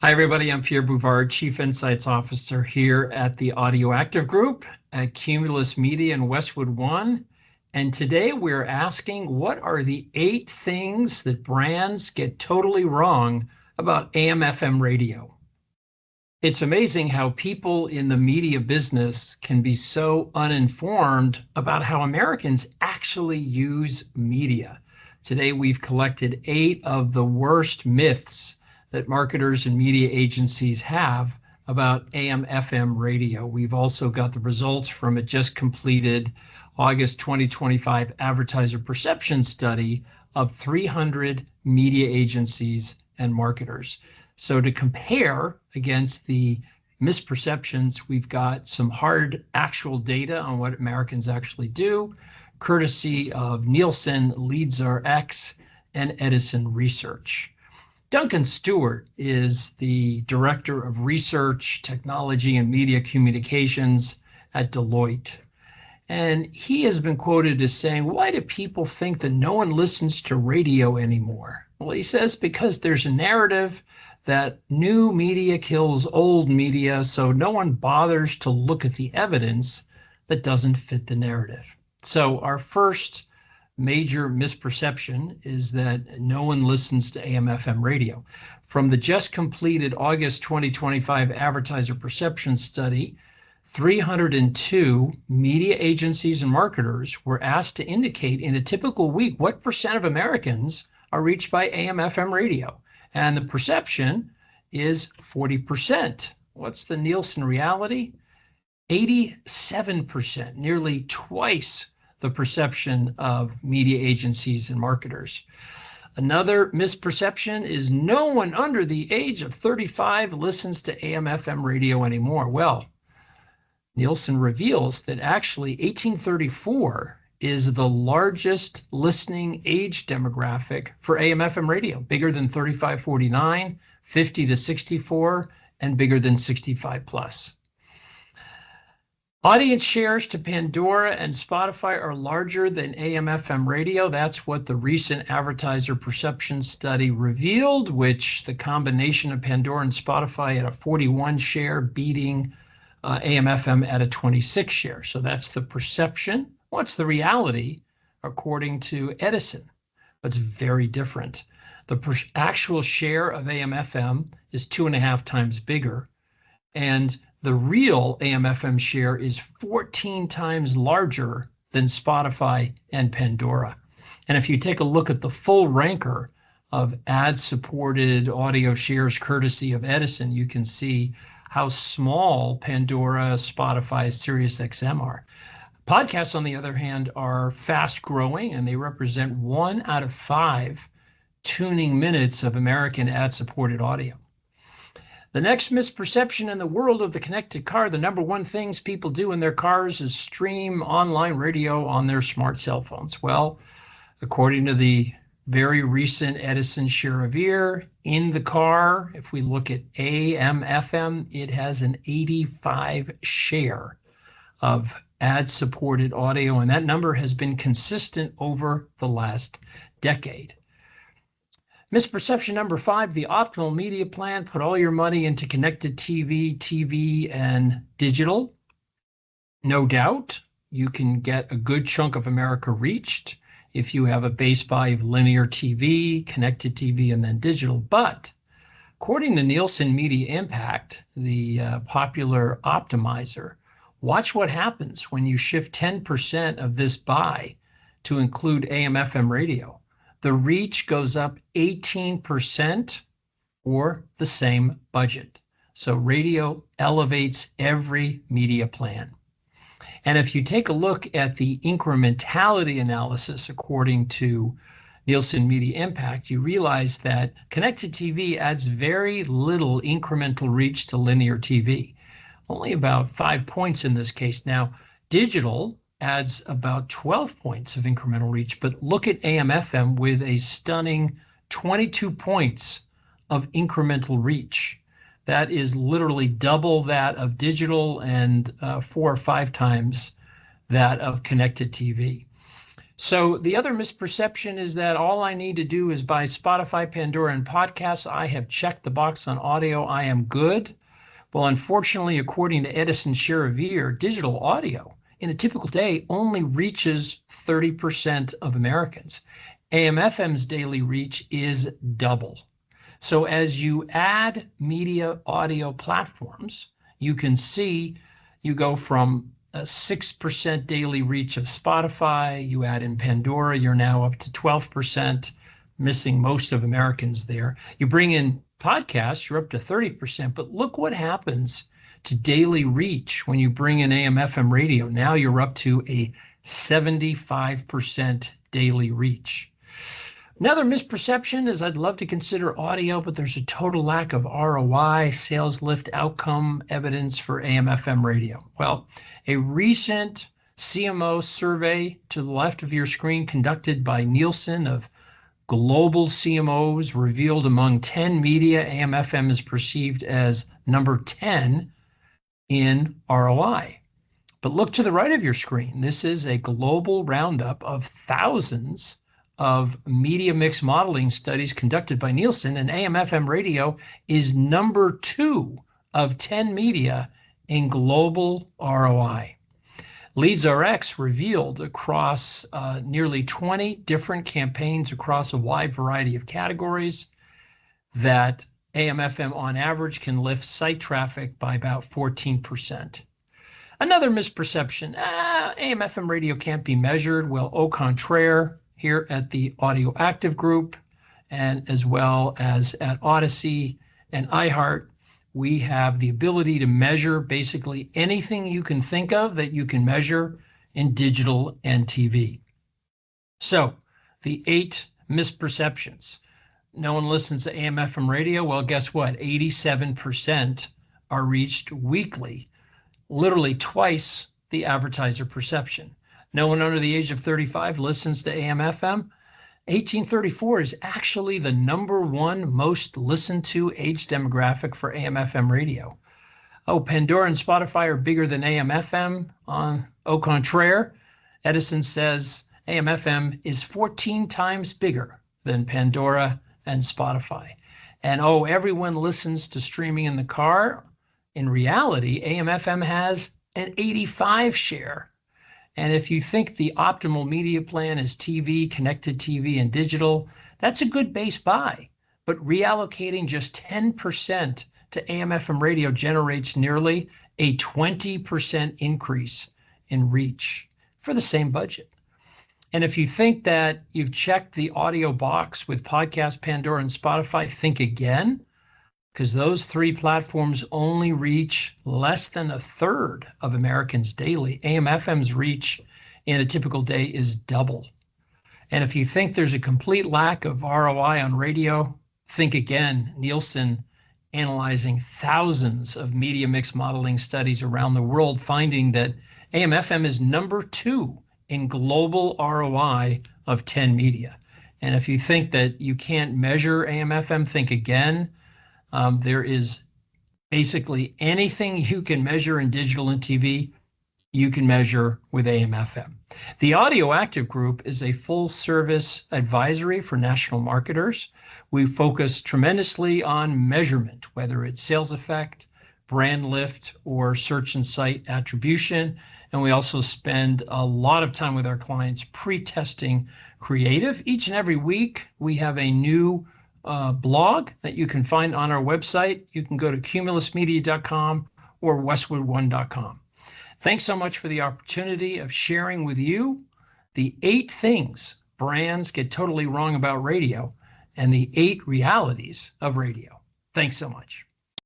Hi, everybody. I'm Pierre Bouvard, Chief Insights Officer here at the Audioactive Group at Cumulus Media and Westwood One. And today we're asking, what are the 8 things that brands get totally wrong about AM/FM radio? It's amazing how people in the media business can be so uninformed about how Americans actually use media. Today, we've collected 8 of the worst myths that marketers and media agencies have about AM/FM radio. We've also got the results from a just completed August 2025 advertiser perception study of 300 media agencies and marketers. So to compare against the misperceptions, we've got some hard actual data on what Americans actually do, courtesy of Nielsen, LeadsRx, and Edison Research. Duncan Stewart is the Director of Research, Technology, and Media Communications at Deloitte. And he has been quoted as saying, "Why do people think that no one listens to radio anymore?" Well, he says because there's a narrative that new media kills old media, so no one bothers to look at the evidence that doesn't fit the narrative. So our first major misperception is that no one listens to AM/FM radio. From the just completed August 2025 advertiser perception study, 302 media agencies and marketers were asked to indicate in a typical week what percent of Americans are reached by AM/FM radio. And the perception is 40%. What's the Nielsen reality? 87%, nearly twice the perception of media agencies and marketers. Another misperception is no one under the age of 35 listens to AM/FM radio anymore. Well, Nielsen reveals that actually 1834 is the largest listening age demographic for AM/FM radio, bigger than 35-49, 50 to 64, and bigger than 65 plus. Audience shares to Pandora and Spotify are larger than AM/FM radio. That's what the recent advertiser perception study revealed, which the combination of Pandora and Spotify at a 41 share, beating AM/FM at a 26 share. So that's the perception. What's the reality according to Edison? It's very different. The actual share of AM/FM is 2.5 times bigger, and the real AM/FM share is 14 times larger than Spotify and Pandora. And if you take a look at the full ranker of ad-supported audio shares courtesy of Edison, you can see how small Pandora, Spotify, SiriusXM are. Podcasts, on the other hand, are fast growing, and they represent 1 out of 5 tuning minutes of American ad-supported audio. The next misperception in the world of the connected car, the number one things people do in their cars is stream online radio on their smart cell phones. Well, according to the very recent Edison share of ear in the car, if we look at AM/FM, it has an 85 share of ad-supported audio, and that number has been consistent over the last decade. Misperception number 5, the optimal media plan, put all your money into connected TV, and digital. No doubt, you can get a good chunk of America reached if you have a base buy of linear TV, connected TV, and then digital. But according to Nielsen Media Impact, the popular optimizer, watch what happens when you shift 10% of this buy to include AM/FM radio. The reach goes up 18% or the same budget. So radio elevates every media plan. And if you take a look at the incrementality analysis according to Nielsen Media Impact, you realize that connected TV adds very little incremental reach to linear TV, only about 5 points in this case. Now, digital adds about 12 points of incremental reach, but look at AM/FM with a stunning 22 points of incremental reach. That is literally double that of digital and 4 or 5 times that of connected TV. So the other misperception is that all I need to do is buy Spotify, Pandora, and podcasts. I have checked the box on audio. I am good. Well, unfortunately, according to Edison's share of ear, digital audio in a typical day only reaches 30% of Americans. AM/FM's daily reach is double. So as you add media audio platforms, you can see you go from a 6% daily reach of Spotify, you add in Pandora, you're now up to 12%, missing most of Americans there. You bring in podcasts, you're up to 30%, but look what happens to daily reach when you bring in AM/FM radio. Now you're up to a 75% daily reach. Another misperception is I'd love to consider audio, but there's a total lack of ROI, sales lift outcome evidence for AM/FM radio. Well, a recent CMO survey to the left of your screen conducted by Nielsen of global CMOs revealed among 10 media, AM/FM is perceived as number 10 in ROI. But look to the right of your screen. This is a global roundup of thousands of media mix modeling studies conducted by Nielsen, and AM/FM radio is number 2 of 10 media in global ROI. LeadsRx revealed across nearly 20 different campaigns across a wide variety of categories that AM/FM on average can lift site traffic by about 14%. Another misperception, AM/FM radio can't be measured. Well, au contraire, here at the Audio Active Group and as well as at Odyssey and iHeart, we have the ability to measure basically anything you can think of that you can measure in digital and TV. So the 8 misperceptions. No one listens to AM/FM radio. Well, guess what? 87% are reached weekly, literally twice the advertiser perception. No one under the age of 35 listens to AM/FM. 1834 is actually the number 1 most listened to age demographic for AM/FM radio. Oh, Pandora and Spotify are bigger than AM/FM. On au contraire, Edison says AM/FM is 14 times bigger than Pandora and Spotify. And oh, everyone listens to streaming in the car. In reality, AM/FM has an 85 share. And if you think the optimal media plan is TV, connected TV, and digital, that's a good base buy. But reallocating just 10% to AM/FM radio generates nearly a 20% increase in reach for the same budget. And if you think that you've checked the audio box with podcast, Pandora, and Spotify, think again, because those 3 platforms only reach less than a third of Americans daily. AM/FM's reach in a typical day is double. And if you think there's a complete lack of ROI on radio, think again. Nielsen analyzing thousands of media mix modeling studies around the world, finding that AM/FM is number 2 in global ROI of 10 media. And if you think that you can't measure AM/FM, think again. There is basically anything you can measure in digital and TV, you can measure with AM/FM. The Audio Active Group is a full service advisory for national marketers. We focus tremendously on measurement, whether it's sales effect, brand lift, or search and site attribution. And we also spend a lot of time with our clients pre-testing creative. Each and every week, we have a new blog that you can find on our website. You can go to cumulusmedia.com or westwood1.com. Thanks so much for the opportunity of sharing with you the 8 things brands get totally wrong about radio and the 8 realities of radio. Thanks so much.